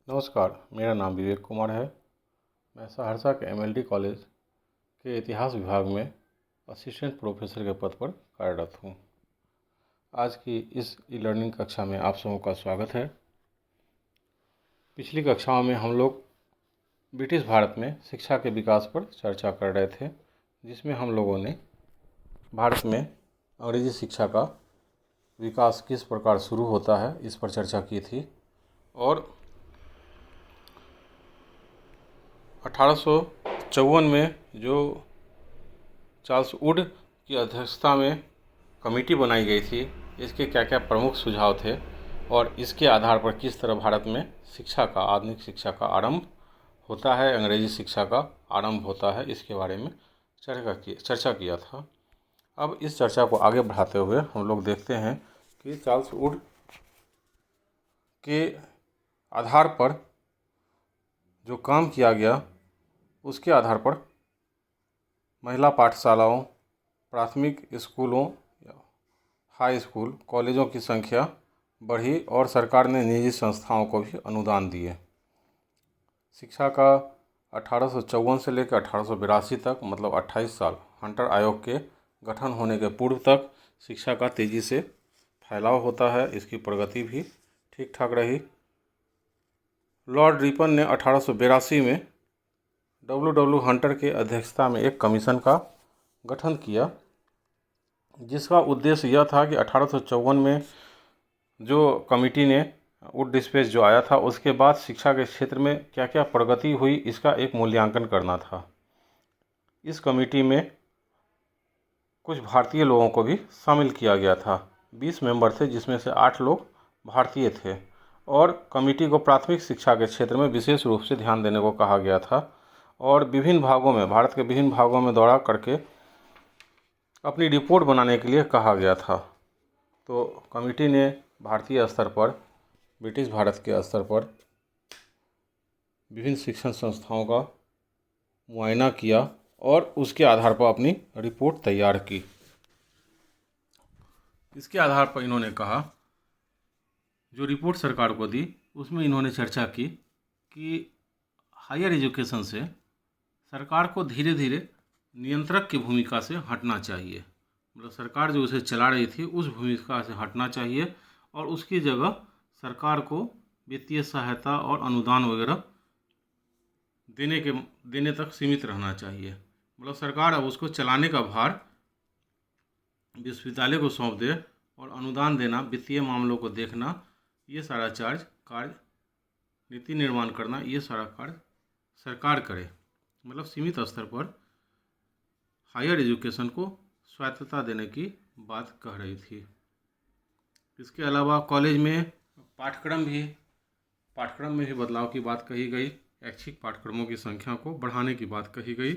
नमस्कार, मेरा नाम विवेक कुमार है। मैं सहरसा के एमएलडी कॉलेज के इतिहास विभाग में असिस्टेंट प्रोफेसर के पद पर कार्यरत हूँ। आज की इस ई लर्निंग कक्षा में आप सबों का स्वागत है। पिछली कक्षाओं में हम लोग ब्रिटिश भारत में शिक्षा के विकास पर चर्चा कर रहे थे, जिसमें हम लोगों ने भारत में अंग्रेजी शिक्षा का विकास किस प्रकार शुरू होता है इस पर चर्चा की थी। और 1854 में जो चार्ल्स वुड की अध्यक्षता में कमेटी बनाई गई थी, इसके क्या क्या प्रमुख सुझाव थे और इसके आधार पर किस तरह भारत में शिक्षा का, आधुनिक शिक्षा का आरंभ होता है, अंग्रेजी शिक्षा का आरंभ होता है, इसके बारे में चर्चा किया था। अब इस चर्चा को आगे बढ़ाते हुए हम लोग देखते हैं कि चार्ल्स वुड के आधार पर जो काम किया गया, उसके आधार पर महिला पाठशालाओं, प्राथमिक स्कूलों, हाई स्कूल, कॉलेजों की संख्या बढ़ी और सरकार ने निजी संस्थाओं को भी अनुदान दिए। शिक्षा का 1854 से लेकर 1882 तक, मतलब 28 साल, हंटर आयोग के गठन होने के पूर्व तक शिक्षा का तेज़ी से फैलाव होता है। इसकी प्रगति भी ठीक ठाक रही। लॉर्ड रिपन ने 1882 में डब्ल्यू हंटर के अध्यक्षता में एक कमीशन का गठन किया, जिसका उद्देश्य यह था कि 1854 में जो कमेटी ने वुड डिस्पैच जो आया था, उसके बाद शिक्षा के क्षेत्र में क्या क्या प्रगति हुई, इसका एक मूल्यांकन करना था। इस कमेटी में कुछ भारतीय लोगों को भी शामिल किया गया था। 20 मेंबर थे, जिसमें से 8 लोग भारतीय थे। और कमेटी को प्राथमिक शिक्षा के क्षेत्र में विशेष रूप से ध्यान देने को कहा गया था और विभिन्न भागों में, भारत के विभिन्न भागों में दौरा करके अपनी रिपोर्ट बनाने के लिए कहा गया था। तो कमेटी ने भारतीय स्तर पर, ब्रिटिश भारत के स्तर पर विभिन्न शिक्षण संस्थाओं का मुआयना किया और उसके आधार पर अपनी रिपोर्ट तैयार की। इसके आधार पर इन्होंने कहा, जो रिपोर्ट सरकार को दी उसमें इन्होंने चर्चा की कि हायर एजुकेशन से सरकार को धीरे धीरे नियंत्रक की भूमिका से हटना चाहिए। मतलब सरकार जो उसे चला रही थी उस भूमिका से हटना चाहिए और उसकी जगह सरकार को वित्तीय सहायता और अनुदान वगैरह देने तक सीमित रहना चाहिए। मतलब सरकार अब उसको चलाने का भार विश्वविद्यालय को सौंप दे और अनुदान देना, वित्तीय मामलों को देखना, ये सारा कार्य, नीति निर्माण करना, ये सारा कार्य सरकार करे। मतलब सीमित स्तर पर हायर एजुकेशन को स्वायत्तता देने की बात कह रही थी। इसके अलावा कॉलेज में पाठ्यक्रम में भी बदलाव की बात कही गई। ऐच्छिक पाठ्यक्रमों की संख्या को बढ़ाने की बात कही गई।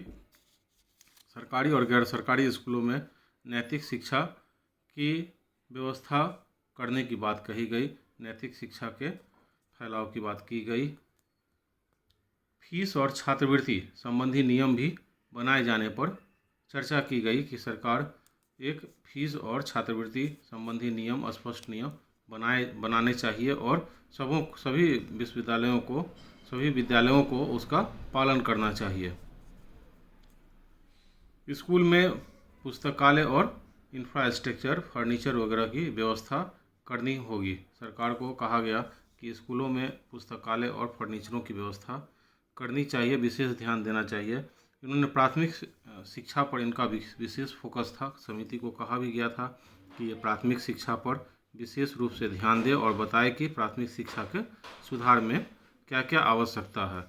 सरकारी और गैर सरकारी स्कूलों में नैतिक शिक्षा की व्यवस्था करने की बात कही गई। नैतिक शिक्षा के फैलाव की बात की गई। फीस और छात्रवृत्ति संबंधी नियम भी बनाए जाने पर चर्चा की गई कि सरकार एक फीस और छात्रवृत्ति संबंधी नियम, स्पष्ट नियम बनाने चाहिए और सभी विद्यालयों को उसका पालन करना चाहिए। स्कूल में पुस्तकालय और इंफ्रास्ट्रक्चर, फर्नीचर वगैरह की व्यवस्था करनी होगी। सरकार को कहा गया कि स्कूलों में पुस्तकालय और फर्नीचरों की व्यवस्था करनी चाहिए, विशेष ध्यान देना चाहिए। इन्होंने प्राथमिक शिक्षा पर इनका विशेष फोकस था। समिति को कहा भी गया था कि ये प्राथमिक शिक्षा पर विशेष रूप से ध्यान दे और बताए कि प्राथमिक शिक्षा के सुधार में क्या क्या आवश्यकता है।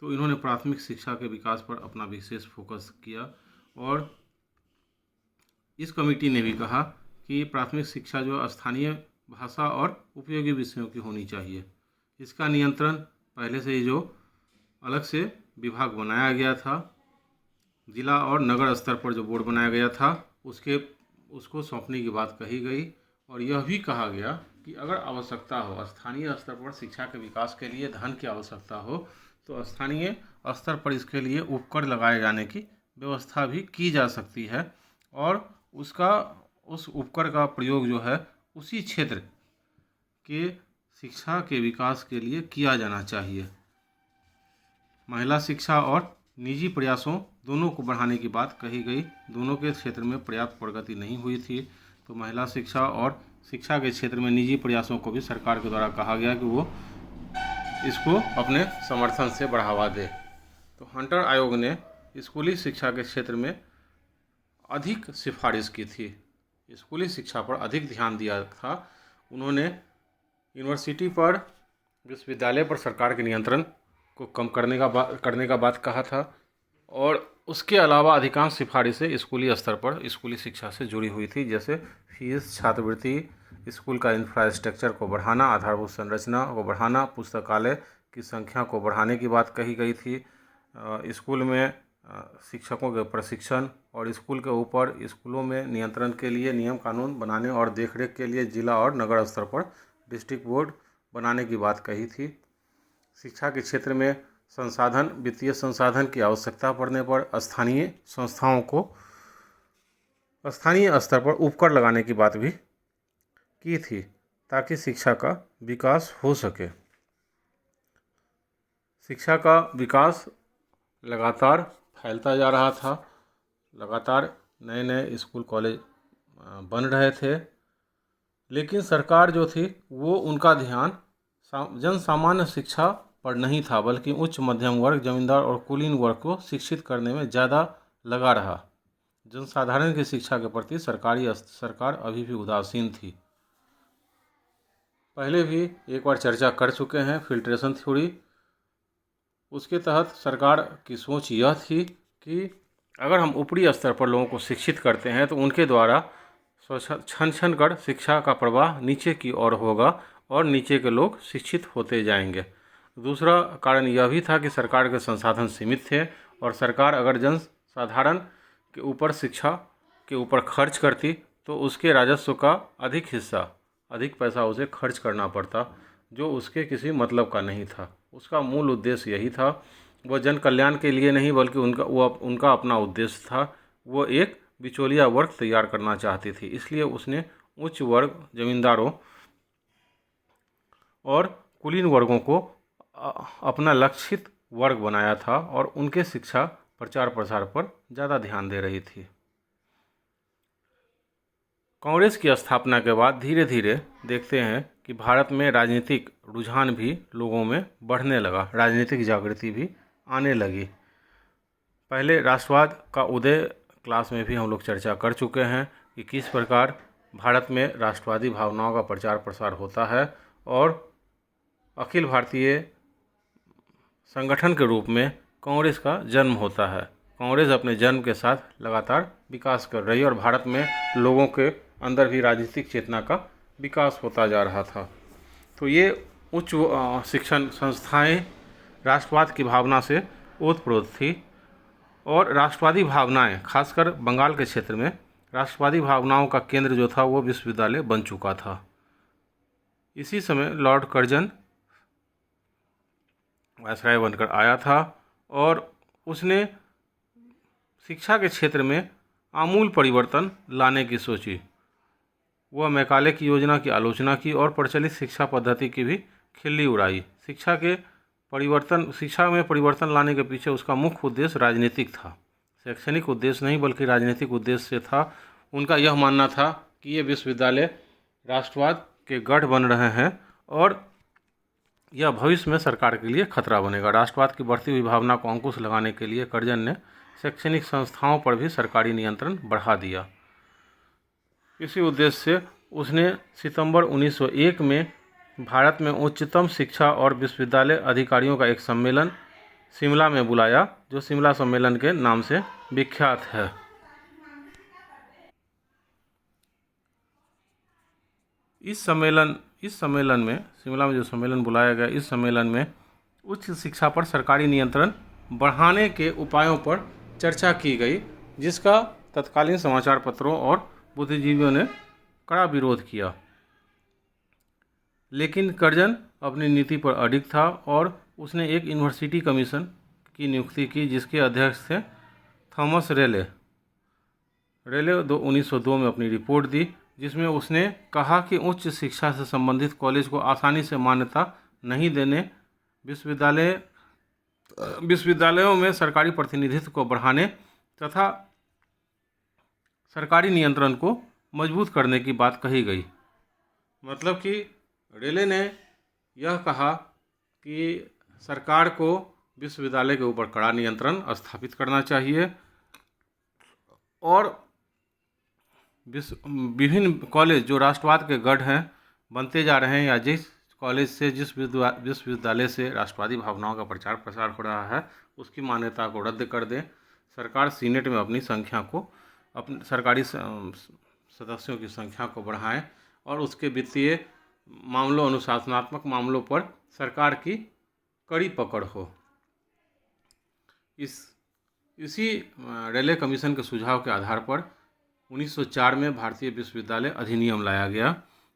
तो इन्होंने प्राथमिक शिक्षा के विकास पर अपना विशेष फोकस किया। और इस कमेटी ने भी कहा कि प्राथमिक शिक्षा जो स्थानीय भाषा और उपयोगी विषयों की होनी चाहिए। इसका नियंत्रण पहले से ही जो अलग से विभाग बनाया गया था, जिला और नगर स्तर पर जो बोर्ड बनाया गया था, उसको सौंपने की बात कही गई। और यह भी कहा गया कि अगर आवश्यकता हो, स्थानीय स्तर पर शिक्षा के विकास के लिए धन की आवश्यकता हो, तो स्थानीय स्तर पर इसके लिए उपकर लगाए जाने की व्यवस्था भी की जा सकती है और उस उपकर का प्रयोग जो है उसी क्षेत्र के शिक्षा के विकास के लिए किया जाना चाहिए। महिला शिक्षा और निजी प्रयासों दोनों को बढ़ाने की बात कही गई। दोनों के क्षेत्र में पर्याप्त प्रगति नहीं हुई थी, तो महिला शिक्षा और शिक्षा के क्षेत्र में निजी प्रयासों को भी सरकार के द्वारा कहा गया कि वो इसको अपने समर्थन से बढ़ावा दे। तो हंटर आयोग ने स्कूली शिक्षा के क्षेत्र में अधिक सिफारिश की थी, स्कूली शिक्षा पर अधिक ध्यान दिया था। उन्होंने यूनिवर्सिटी पर, विश्वविद्यालय पर सरकार के नियंत्रण को कम करने का बात कहा था, और उसके अलावा अधिकांश सिफारिशें स्कूली स्तर पर स्कूली शिक्षा से जुड़ी हुई थी, जैसे फीस, छात्रवृत्ति, स्कूल का इंफ्रास्ट्रक्चर को बढ़ाना, आधारभूत संरचना को बढ़ाना, पुस्तकालय की संख्या को बढ़ाने की बात कही गई थी। स्कूल में शिक्षकों के प्रशिक्षण और स्कूल के ऊपर स्कूलों में नियंत्रण के लिए नियम कानून बनाने और देखरेख के लिए जिला और नगर स्तर पर डिस्ट्रिक्ट बोर्ड बनाने की बात कही थी। शिक्षा के क्षेत्र में संसाधन, वित्तीय संसाधन की आवश्यकता पड़ने पर स्थानीय संस्थाओं को स्थानीय स्तर पर उपकर लगाने की बात भी की थी, ताकि शिक्षा का विकास हो सके। शिक्षा का विकास लगातार फैलता जा रहा था, लगातार नए नए स्कूल कॉलेज बन रहे थे, लेकिन सरकार जो थी वो उनका ध्यान जन सामान्य शिक्षा पर नहीं था, बल्कि उच्च मध्यम वर्ग, जमींदार और कुलीन वर्ग को शिक्षित करने में ज़्यादा लगा रहा। जनसाधारण की शिक्षा के प्रति सरकार अभी भी उदासीन थी। पहले भी एक बार चर्चा कर चुके हैं फिल्ट्रेशन थ्योरी। उसके तहत सरकार की सोच यह थी कि अगर हम ऊपरी स्तर पर लोगों को शिक्षित करते हैं तो उनके द्वारा छन छन कर शिक्षा का प्रवाह नीचे की ओर होगा और नीचे के लोग शिक्षित होते जाएंगे। दूसरा कारण यह भी था कि सरकार के संसाधन सीमित थे, और सरकार अगर जनसाधारण के ऊपर शिक्षा के ऊपर खर्च करती तो उसके राजस्व का अधिक हिस्सा, अधिक पैसा उसे खर्च करना पड़ता, जो उसके किसी मतलब का नहीं था। उसका मूल उद्देश्य यही था, वह जन कल्याण के लिए नहीं, बल्कि उनका अपना उद्देश्य था। वो एक बिचौलिया वर्ग तैयार करना चाहती थी, इसलिए उसने उच्च वर्ग, जमींदारों और कुलीन वर्गों को अपना लक्षित वर्ग बनाया था और उनके शिक्षा प्रचार प्रसार पर ज़्यादा ध्यान दे रही थी। कांग्रेस की स्थापना के बाद धीरे धीरे देखते हैं कि भारत में राजनीतिक रुझान भी लोगों में बढ़ने लगा, राजनीतिक जागृति भी आने लगी। पहले राष्ट्रवाद का उदय क्लास में भी हम लोग चर्चा कर चुके हैं कि किस प्रकार भारत में राष्ट्रवादी भावनाओं का प्रचार प्रसार होता है, और अखिल भारतीय संगठन के रूप में कांग्रेस का जन्म होता है। कांग्रेस अपने जन्म के साथ लगातार विकास कर रही है और भारत में लोगों के अंदर भी राजनीतिक चेतना का विकास होता जा रहा था। तो ये उच्च शिक्षण संस्थाएं राष्ट्रवाद की भावना से ओतप्रोत थी, और राष्ट्रवादी भावनाएं, खासकर बंगाल के क्षेत्र में राष्ट्रवादी भावनाओं का केंद्र जो था वो विश्वविद्यालय बन चुका था। इसी समय लॉर्ड कर्जन वायसराय बनकर आया था और उसने शिक्षा के क्षेत्र में आमूल परिवर्तन लाने की सोची। वह मैकाले की योजना की आलोचना की और प्रचलित शिक्षा पद्धति की भी खिल्ली उड़ाई। शिक्षा में परिवर्तन लाने के पीछे उसका मुख्य उद्देश्य राजनीतिक था, शैक्षणिक उद्देश्य नहीं बल्कि राजनीतिक उद्देश्य से था। उनका यह मानना था कि ये विश्वविद्यालय राष्ट्रवाद के गढ़ बन रहे हैं और यह भविष्य में सरकार के लिए खतरा बनेगा। राष्ट्रवाद की बढ़ती हुई भावना को अंकुश लगाने के लिए कर्जन ने शैक्षणिक संस्थाओं पर भी सरकारी नियंत्रण बढ़ा दिया। इसी उद्देश्य से उसने सितंबर 1901 में भारत में उच्चतम शिक्षा और विश्वविद्यालय अधिकारियों का एक सम्मेलन शिमला में बुलाया, जो शिमला सम्मेलन के नाम से विख्यात है। इस सम्मेलन में, शिमला में जो सम्मेलन बुलाया गया, इस सम्मेलन में उच्च शिक्षा पर सरकारी नियंत्रण बढ़ाने के उपायों पर चर्चा की गई, जिसका तत्कालीन समाचार पत्रों और बुद्धिजीवियों ने कड़ा विरोध किया। लेकिन कर्जन अपनी नीति पर अडिग था और उसने एक यूनिवर्सिटी कमीशन की नियुक्ति की, जिसके अध्यक्ष थे थॉमस रेले। 1902 में अपनी रिपोर्ट दी, जिसमें उसने कहा कि उच्च शिक्षा से संबंधित कॉलेज को आसानी से मान्यता नहीं देने, विश्वविद्यालयों में सरकारी प्रतिनिधित्व को बढ़ाने तथा सरकारी नियंत्रण को मजबूत करने की बात कही गई। मतलब कि रेले ने यह कहा कि सरकार को विश्वविद्यालय के ऊपर कड़ा नियंत्रण स्थापित करना चाहिए और विभिन्न कॉलेज जो राष्ट्रवाद के गढ़ हैं बनते जा रहे हैं, या जिस कॉलेज से जिस विश्वविद्यालय से राष्ट्रवादी भावनाओं का प्रचार प्रसार हो रहा है, उसकी मान्यता को रद्द कर दें। सरकार सीनेट में अपनी संख्या को, अपने सरकारी सदस्यों की संख्या को बढ़ाएं और उसके वित्तीय मामलों, अनुशासनात्मक मामलों पर सरकार की कड़ी पकड़ हो। इसी रेले कमीशन के सुझाव के आधार पर 1904 में भारतीय विश्वविद्यालय अधिनियम लाया गया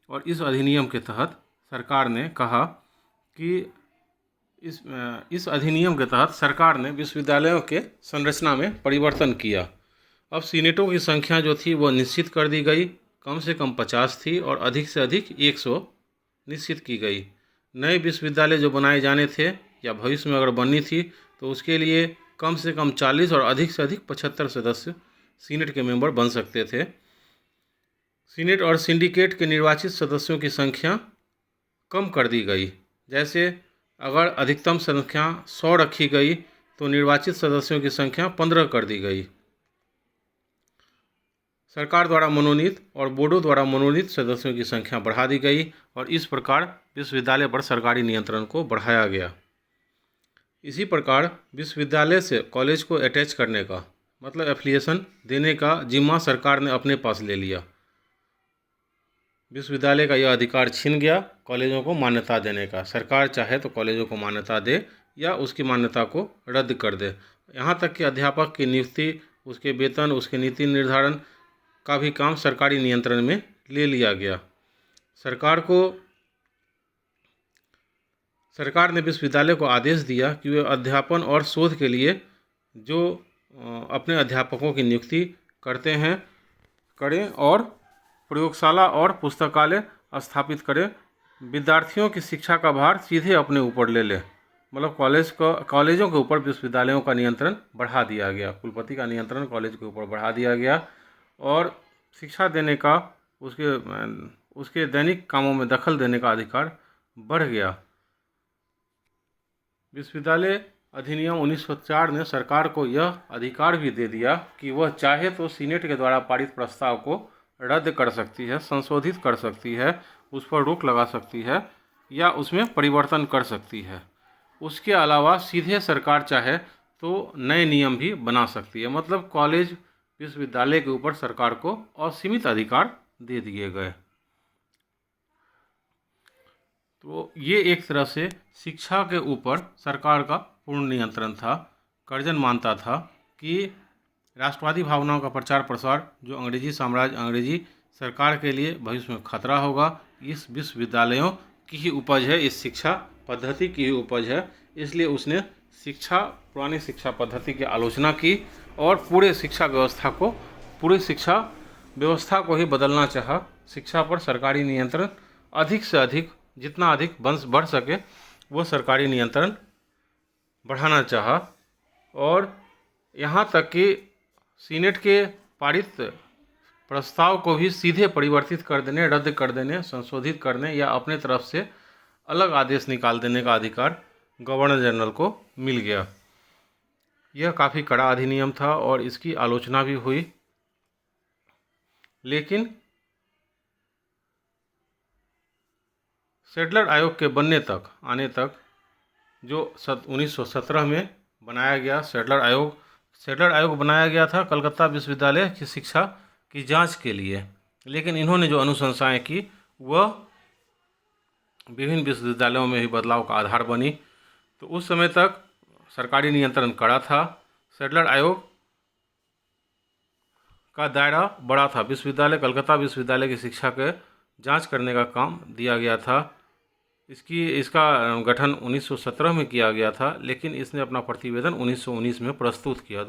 और इस अधिनियम के तहत सरकार ने कहा कि इस अधिनियम के तहत सरकार ने विश्वविद्यालयों के संरचना में परिवर्तन किया। अब सीनेटों की संख्या जो थी वो निश्चित कर दी गई, कम से कम 50 थी और अधिक से अधिक 100 निश्चित की गई। नए विश्वविद्यालय जो बनाए जाने थे या भविष्य में अगर बननी थी तो उसके लिए कम से कम 40 और अधिक से अधिक 75 सदस्य सीनेट के मेंबर बन सकते थे। सीनेट और सिंडिकेट के निर्वाचित सदस्यों की संख्या कम कर दी गई। जैसे अगर अधिकतम संख्या 100 रखी गई तो निर्वाचित सदस्यों की संख्या 15 कर दी गई। सरकार द्वारा मनोनीत और बोर्डों द्वारा मनोनीत सदस्यों की संख्या बढ़ा दी गई और इस प्रकार विश्वविद्यालय पर सरकारी नियंत्रण को बढ़ाया गया। इसी प्रकार विश्वविद्यालय से कॉलेज को अटैच करने का, मतलब एफिलिएशन देने का जिम्मा सरकार ने अपने पास ले लिया। विश्वविद्यालय का यह अधिकार छिन गया कॉलेजों को मान्यता देने का। सरकार चाहे तो कॉलेजों को मान्यता दे या उसकी मान्यता को रद्द कर दे। यहाँ तक कि अध्यापक की नियुक्ति, उसके वेतन, उसके नीति निर्धारण का भी काम सरकारी नियंत्रण में ले लिया गया। सरकार ने विश्वविद्यालय को आदेश दिया कि वे अध्यापन और शोध के लिए जो अपने अध्यापकों की नियुक्ति करें और प्रयोगशाला और पुस्तकालय स्थापित करें। विद्यार्थियों की शिक्षा का भार सीधे अपने ऊपर ले लें। मतलब कॉलेजों के ऊपर विश्वविद्यालयों का नियंत्रण बढ़ा दिया गया, कुलपति का नियंत्रण कॉलेज के ऊपर बढ़ा दिया गया और शिक्षा देने का, उसके दैनिक कामों में दखल देने का अधिकार बढ़ गया। विश्वविद्यालय अधिनियम 1904 ने सरकार को यह अधिकार भी दे दिया कि वह चाहे तो सीनेट के द्वारा पारित प्रस्ताव को रद्द कर सकती है, संशोधित कर सकती है, उस पर रोक लगा सकती है या उसमें परिवर्तन कर सकती है। उसके अलावा सीधे सरकार चाहे तो नए नियम भी बना सकती है। मतलब कॉलेज, विश्वविद्यालय के ऊपर सरकार को असीमित अधिकार दे दिए गए। तो ये एक तरह से शिक्षा के ऊपर सरकार का पूर्ण नियंत्रण था। कर्जन मानता था कि राष्ट्रवादी भावनाओं का प्रचार प्रसार जो अंग्रेजी साम्राज्य, अंग्रेजी सरकार के लिए भविष्य में खतरा होगा, इस विश्वविद्यालयों की ही उपज है, इस शिक्षा पद्धति की ही उपज है। इसलिए उसने पुरानी शिक्षा पद्धति की आलोचना की और पूरे शिक्षा व्यवस्था को ही बदलना चाहा। शिक्षा पर सरकारी नियंत्रण अधिक से अधिक, जितना अधिक बढ़ सके वो सरकारी नियंत्रण बढ़ाना चाहा और यहाँ तक कि सीनेट के पारित प्रस्ताव को भी सीधे परिवर्तित कर देने, रद्द कर देने, संशोधित करने या अपने तरफ से अलग आदेश निकाल देने का अधिकार गवर्नर जनरल को मिल गया। यह काफ़ी कड़ा अधिनियम था और इसकी आलोचना भी हुई, लेकिन सैडलर आयोग के आने तक जो 1917 में बनाया गया सैडलर आयोग बनाया गया था कलकत्ता विश्वविद्यालय की शिक्षा की जांच के लिए। लेकिन इन्होंने जो अनुशंसाएं की वह विभिन्न विश्वविद्यालयों में भी बदलाव का आधार बनी। तो उस समय तक सरकारी नियंत्रण कड़ा था। सैडलर आयोग का दायरा बड़ा था। कलकत्ता विश्वविद्यालय की शिक्षा के जांच करने का काम दिया गया था। इसका गठन 1917 में किया गया था, लेकिन इसने अपना प्रतिवेदन 1919 में प्रस्तुत किया।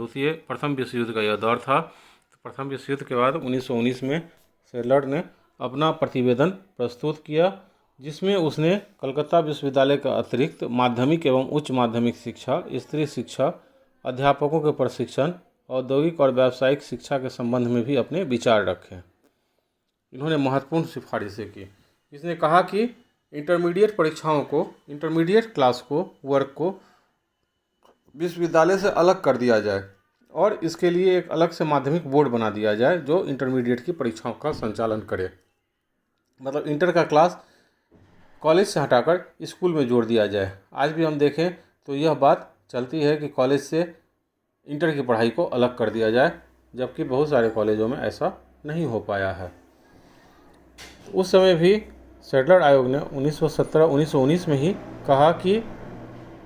प्रथम विश्व युद्ध का यह दौर था। तो प्रथम विश्व युद्ध के बाद 1919 में सैडलर ने अपना प्रतिवेदन प्रस्तुत किया, जिसमें उसने कलकत्ता विश्वविद्यालय का अतिरिक्त माध्यमिक एवं उच्च माध्यमिक शिक्षा, स्त्री शिक्षा, अध्यापकों के प्रशिक्षण, औद्योगिक और व्यावसायिक शिक्षा के संबंध में भी अपने विचार रखे। इन्होंने महत्वपूर्ण सिफारिशें की। इसने कहा कि इंटरमीडिएट परीक्षाओं को, इंटरमीडिएट क्लास को, वर्ग को विश्वविद्यालय से अलग कर दिया जाए और इसके लिए एक अलग से माध्यमिक बोर्ड बना दिया जाए जो इंटरमीडिएट की परीक्षाओं का संचालन करे। मतलब इंटर का क्लास कॉलेज से हटाकर स्कूल में जोड़ दिया जाए। आज भी हम देखें तो यह बात चलती है कि कॉलेज से इंटर की पढ़ाई को अलग कर दिया जाए, जबकि बहुत सारे कॉलेजों में ऐसा नहीं हो पाया है। उस समय भी सैडलर आयोग ने 1919 में ही कहा कि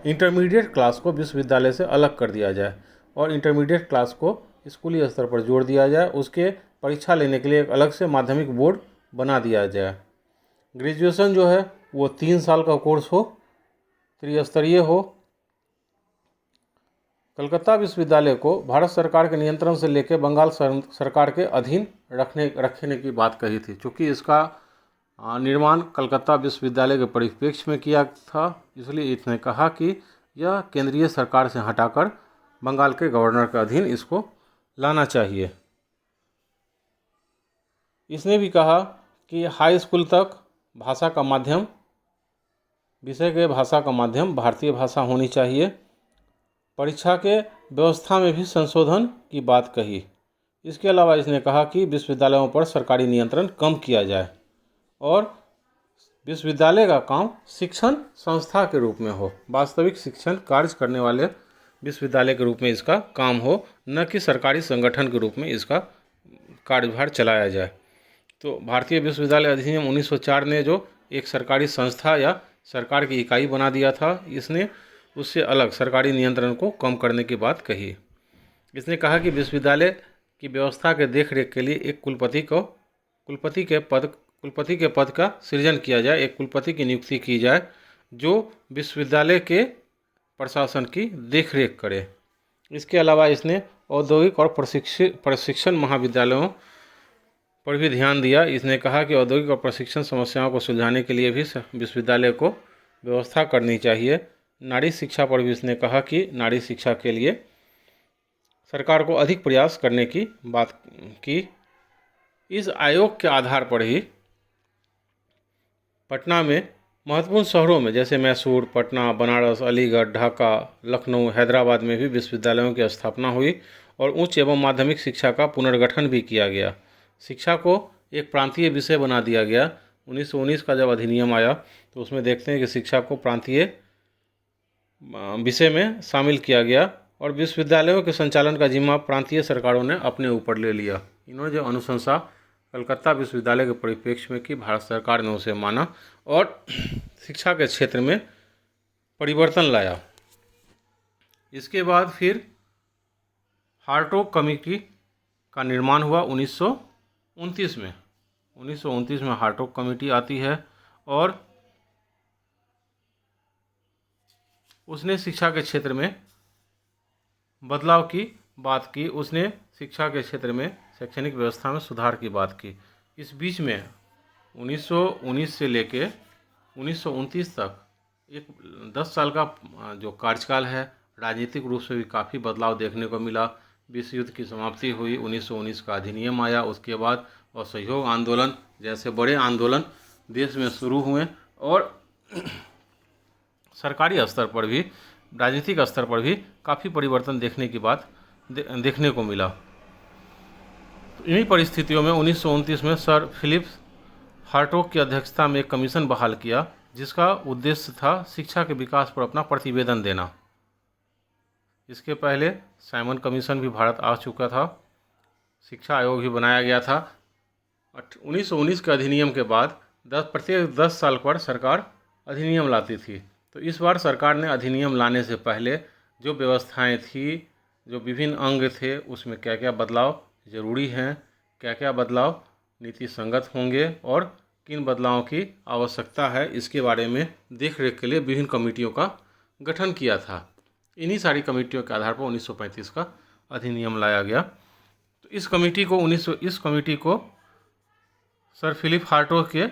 इंटरमीडिएट क्लास को विश्वविद्यालय से अलग कर दिया जाए और इंटरमीडिएट क्लास को स्कूली स्तर पर जोड़ दिया जाए। उसके परीक्षा लेने के लिए एक अलग से माध्यमिक बोर्ड बना दिया जाए। ग्रेजुएशन जो है वो 3 साल का कोर्स हो, त्रिस्तरीय हो। कलकत्ता विश्वविद्यालय को भारत सरकार के नियंत्रण से लेकर बंगाल सरकार के अधीन रखने की बात कही थी। चूँकि इसका निर्माण कलकत्ता विश्वविद्यालय के परिप्रेक्ष्य में किया था, इसलिए इसने कहा कि यह केंद्रीय सरकार से हटाकर बंगाल के गवर्नर के अधीन इसको लाना चाहिए। इसने भी कहा कि हाई स्कूल तक भाषा का माध्यम, विषय के भाषा का माध्यम भारतीय भाषा होनी चाहिए। परीक्षा के व्यवस्था में भी संशोधन की बात कही। इसके अलावा इसने कहा कि विश्वविद्यालयों पर सरकारी नियंत्रण कम किया जाए और विश्वविद्यालय का काम शिक्षण संस्था के रूप में हो, वास्तविक शिक्षण कार्य करने वाले विश्वविद्यालय के रूप में इसका काम हो, न कि सरकारी संगठन के रूप में इसका कार्यभार चलाया जाए। तो भारतीय विश्वविद्यालय अधिनियम 1904 ने जो एक सरकारी संस्था या सरकार की इकाई बना दिया था, इसने उससे अलग सरकारी नियंत्रण को कम करने की बात कही। इसने कहा कि विश्वविद्यालय की व्यवस्था के देखरेख के लिए एक कुलपति के पद का सृजन किया जाए, एक कुलपति की नियुक्ति की जाए जो विश्वविद्यालय के प्रशासन की देखरेख करे। इसके अलावा इसने औद्योगिक और प्रशिक्षण महाविद्यालयों पर भी ध्यान दिया। इसने कहा कि औद्योगिक और प्रशिक्षण समस्याओं को सुलझाने के लिए भी विश्वविद्यालय को व्यवस्था करनी चाहिए। नारी शिक्षा पर भी इसने कहा कि नारी शिक्षा के लिए सरकार को अधिक प्रयास करने की बात की। इस आयोग के आधार पर ही पटना में महत्वपूर्ण शहरों में जैसे मैसूर, पटना, बनारस, अलीगढ़, ढाका, लखनऊ, हैदराबाद में भी विश्वविद्यालयों की स्थापना हुई और उच्च एवं माध्यमिक शिक्षा का पुनर्गठन भी किया गया। शिक्षा को एक प्रांतीय विषय बना दिया गया। 1919 का जब अधिनियम आया तो उसमें देखते हैं कि शिक्षा को प्रांतीय विषय में शामिल किया गया और विश्वविद्यालयों के संचालन का जिम्मा प्रांतीय सरकारों ने अपने ऊपर ले लिया। इन्होंने जो अनुशंसा कलकत्ता विश्वविद्यालय के परिप्रेक्ष्य में की, भारत सरकार ने उसे माना और शिक्षा के क्षेत्र में परिवर्तन लाया। इसके बाद फिर हार्टोग कमेटी का निर्माण हुआ 1929 में। 1929 में हार्टोग कमेटी आती है और उसने शिक्षा के क्षेत्र में बदलाव की बात की। उसने शिक्षा के क्षेत्र में शैक्षणिक व्यवस्था में सुधार की बात की। इस बीच में 1919 से लेके 1929 तक एक 10 साल का जो कार्यकाल है, राजनीतिक रूप से भी काफ़ी बदलाव देखने को मिला। विश्व युद्ध की समाप्ति हुई, 1919 का अधिनियम आया, उसके बाद असहयोग आंदोलन जैसे बड़े आंदोलन देश में शुरू हुए और सरकारी स्तर पर भी, राजनीतिक स्तर पर भी काफ़ी परिवर्तन देखने को मिला। तो इन्हीं परिस्थितियों में 1929 में सर फिलिप हार्टोग की अध्यक्षता में एक कमीशन बहाल किया जिसका उद्देश्य था शिक्षा के विकास पर अपना प्रतिवेदन देना। इसके पहले साइमन कमीशन भी भारत आ चुका था, शिक्षा आयोग भी बनाया गया था। 1919 के अधिनियम के बाद प्रत्येक 10 साल पर सरकार अधिनियम लाती थी। तो इस बार सरकार ने अधिनियम लाने से पहले जो व्यवस्थाएं थी, जो विभिन्न अंग थे, उसमें क्या क्या बदलाव ज़रूरी हैं, क्या क्या बदलाव नीति संगत होंगे और किन बदलावों की आवश्यकता है, इसके बारे में देख रेख के लिए विभिन्न कमेटियों का गठन किया था। इन्हीं सारी कमेटियों के आधार पर 1935 का अधिनियम लाया गया। तो इस कमेटी को सर फिलिप हार्टोग के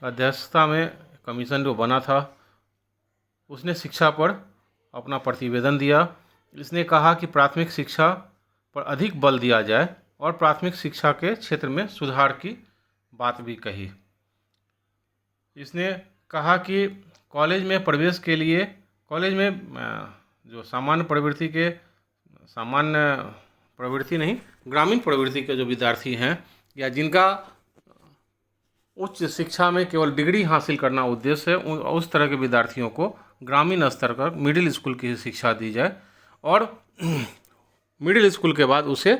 अध्यक्षता में कमीशन जो बना था उसने शिक्षा पर अपना प्रतिवेदन दिया। इसने कहा कि प्राथमिक शिक्षा पर अधिक बल दिया जाए और प्राथमिक शिक्षा के क्षेत्र में सुधार की बात भी कही। इसने कहा कि कॉलेज में प्रवेश के लिए कॉलेज में जो सामान्य प्रवृत्ति नहीं, ग्रामीण प्रवृत्ति के जो विद्यार्थी हैं या जिनका उच्च शिक्षा में केवल डिग्री हासिल करना उद्देश्य है, उस तरह के विद्यार्थियों को ग्रामीण स्तर पर मिडिल स्कूल की शिक्षा दी जाए और मिडिल स्कूल के बाद उसे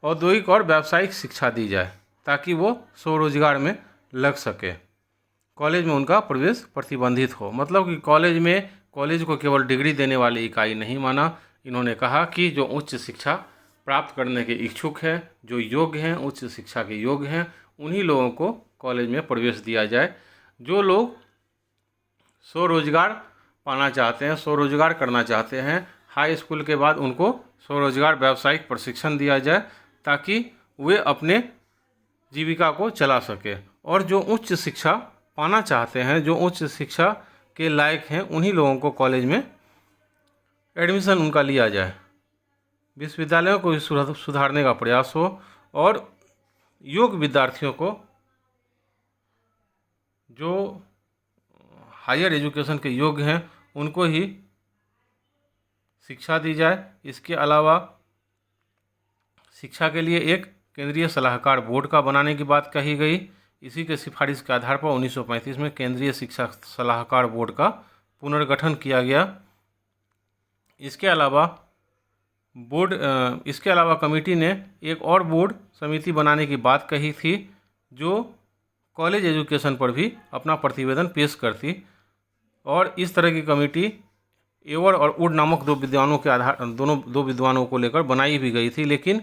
औद्योगिक और व्यावसायिक शिक्षा दी जाए ताकि वो स्वरोजगार में लग सके। कॉलेज में उनका प्रवेश प्रतिबंधित हो, मतलब कि कॉलेज को केवल डिग्री देने वाली इकाई नहीं माना। इन्होंने कहा कि जो उच्च शिक्षा प्राप्त करने के इच्छुक हैं, जो योग्य हैं, उच्च शिक्षा के योग्य हैं, उन्हीं लोगों को कॉलेज में प्रवेश दिया जाए। जो लोग स्वरोजगार पाना चाहते हैं, स्वरोजगार करना चाहते हैं, हाई स्कूल के बाद उनको स्वरोजगार व्यावसायिक प्रशिक्षण दिया जाए ताकि वे अपने जीविका को चला सके। और जो उच्च शिक्षा पाना चाहते हैं, जो उच्च शिक्षा के लायक हैं, उन्हीं लोगों को कॉलेज में एडमिशन उनका लिया जाए। विश्वविद्यालयों को सुधारने का प्रयास हो और योग्य विद्यार्थियों को जो हायर एजुकेशन के योग्य हैं उनको ही शिक्षा दी जाए। इसके अलावा शिक्षा के लिए एक केंद्रीय सलाहकार बोर्ड का बनाने की बात कही गई। इसी के सिफारिश के आधार पर 1935 में केंद्रीय शिक्षा सलाहकार बोर्ड का पुनर्गठन किया गया। इसके अलावा कमेटी ने एक और बोर्ड समिति बनाने की बात कही थी जो कॉलेज एजुकेशन पर भी अपना प्रतिवेदन पेश करती, और इस तरह की कमेटी एवर और वुड नामक दो विद्वानों को लेकर बनाई भी गई थी, लेकिन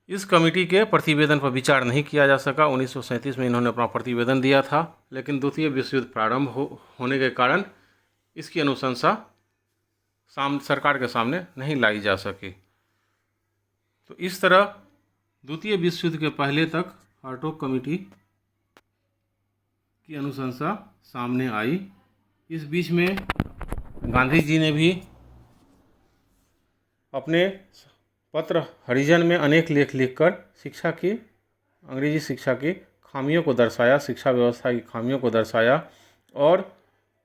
इस कमेटी के प्रतिवेदन पर विचार नहीं किया जा सका। 1937 में इन्होंने अपना प्रतिवेदन दिया था, लेकिन द्वितीय विश्व युद्ध प्रारंभ होने के कारण इसकी अनुशंसा सरकार के सामने नहीं लाई जा सकी। तो इस तरह द्वितीय विश्व युद्ध के पहले तक हार्टोग कमेटी की अनुशंसा सामने आई। इस बीच में गांधी जी ने भी अपने पत्र हरिजन में अनेक लेख लिखकर अंग्रेजी शिक्षा की खामियों को दर्शाया, शिक्षा व्यवस्था की खामियों को दर्शाया। और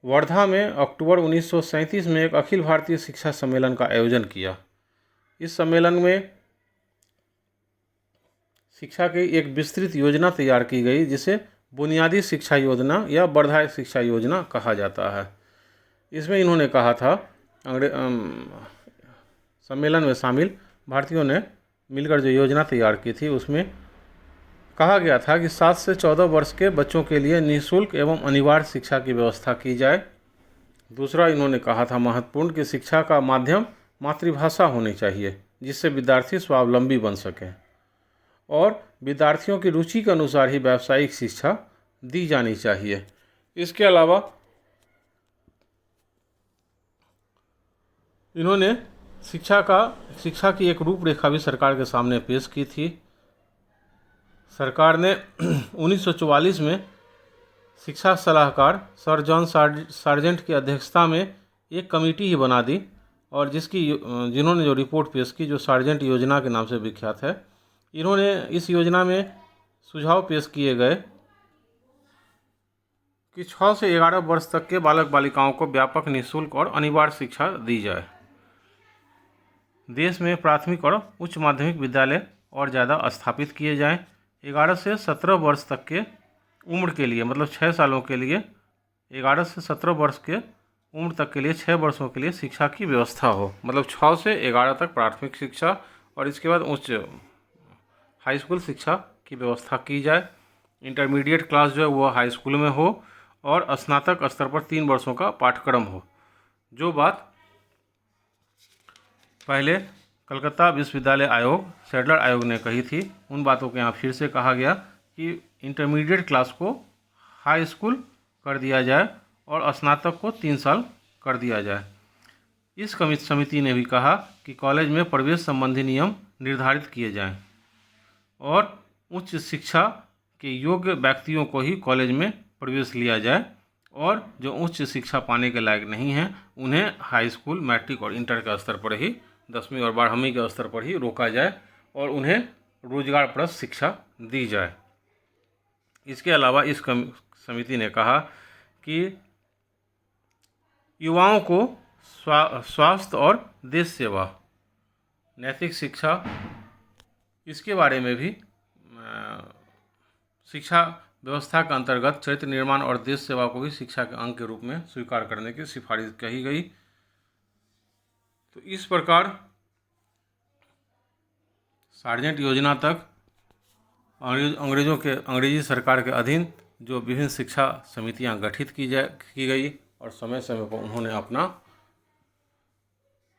वर्धा में अक्टूबर 1937 में एक अखिल भारतीय शिक्षा सम्मेलन का आयोजन किया। इस सम्मेलन में शिक्षा की एक विस्तृत योजना तैयार की गई जिसे बुनियादी शिक्षा योजना या वर्धा शिक्षा योजना कहा जाता है। इसमें इन्होंने कहा था, सम्मेलन में शामिल भारतीयों ने मिलकर जो योजना तैयार की थी उसमें कहा गया था कि 7 से 14 वर्ष के बच्चों के लिए निःशुल्क एवं अनिवार्य शिक्षा की व्यवस्था की जाए। दूसरा इन्होंने कहा था महत्वपूर्ण कि शिक्षा का माध्यम मातृभाषा होनी चाहिए जिससे विद्यार्थी स्वावलंबी बन सकें, और विद्यार्थियों की रुचि के अनुसार ही व्यावसायिक शिक्षा दी जानी चाहिए। इसके अलावा इन्होंने शिक्षा की एक रूपरेखा भी सरकार के सामने पेश की थी। सरकार ने 1944 में शिक्षा सलाहकार सर जॉन सार्जेंट की अध्यक्षता में एक कमेटी ही बना दी, और जिन्होंने जो रिपोर्ट पेश की जो सार्जेंट योजना के नाम से विख्यात है। इन्होंने इस योजना में सुझाव पेश किए गए कि 6 से 11 वर्ष तक के बालक बालिकाओं को व्यापक निःशुल्क और अनिवार्य शिक्षा दी जाए। देश में प्राथमिक और उच्च माध्यमिक विद्यालय और ज़्यादा स्थापित किए जाएं। 11 से 17 वर्ष तक के उम्र के लिए, मतलब 6 सालों के लिए, 11 से 17 वर्ष के उम्र तक के लिए 6 वर्षों के लिए शिक्षा की व्यवस्था हो, मतलब 6 से 11 तक प्राथमिक शिक्षा और इसके बाद उच्च हाई स्कूल शिक्षा की व्यवस्था की जाए। इंटरमीडिएट क्लास जो है वो हाई स्कूल में हो और स्नातक स्तर पर 3 वर्षों का पाठ्यक्रम हो। जो बात पहले कलकत्ता विश्वविद्यालय आयोग, सैडलर आयोग ने कही थी, उन बातों को यहाँ फिर से कहा गया कि इंटरमीडिएट क्लास को हाई स्कूल कर दिया जाए और स्नातक को 3 साल कर दिया जाए। इस समिति ने भी कहा कि कॉलेज में प्रवेश संबंधी नियम निर्धारित किए जाएं और उच्च शिक्षा के योग्य व्यक्तियों को ही कॉलेज में प्रवेश लिया जाए और जो उच्च शिक्षा पाने के लायक नहीं हैं उन्हें हाई स्कूल, मैट्रिक और इंटर के स्तर पर ही, 10वीं और 12वीं के स्तर पर ही रोका जाए और उन्हें रोजगारप्रद शिक्षा दी जाए। इसके अलावा इस समिति ने कहा कि युवाओं को स्वास्थ्य और देश सेवा, नैतिक शिक्षा, इसके बारे में भी शिक्षा व्यवस्था के अंतर्गत चरित्र निर्माण और देश सेवा को भी शिक्षा के अंग के रूप में स्वीकार करने की सिफारिश कही गई। तो इस प्रकार सार्जेंट योजना तक अंग्रेजी सरकार के अधीन जो विभिन्न शिक्षा समितियां गठित की गई और समय समय पर उन्होंने अपना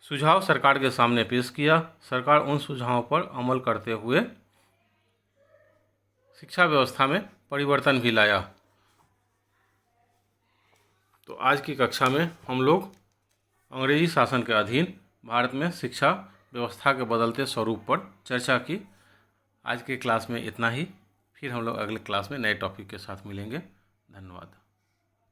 सुझाव सरकार के सामने पेश किया। सरकार उन सुझावों पर अमल करते हुए शिक्षा व्यवस्था में परिवर्तन भी लाया। तो आज की कक्षा में हम लोग अंग्रेजी शासन के अधीन भारत में शिक्षा व्यवस्था के बदलते स्वरूप पर चर्चा की। आज के क्लास में इतना ही, फिर हम लोग अगले क्लास में नए टॉपिक के साथ मिलेंगे। धन्यवाद।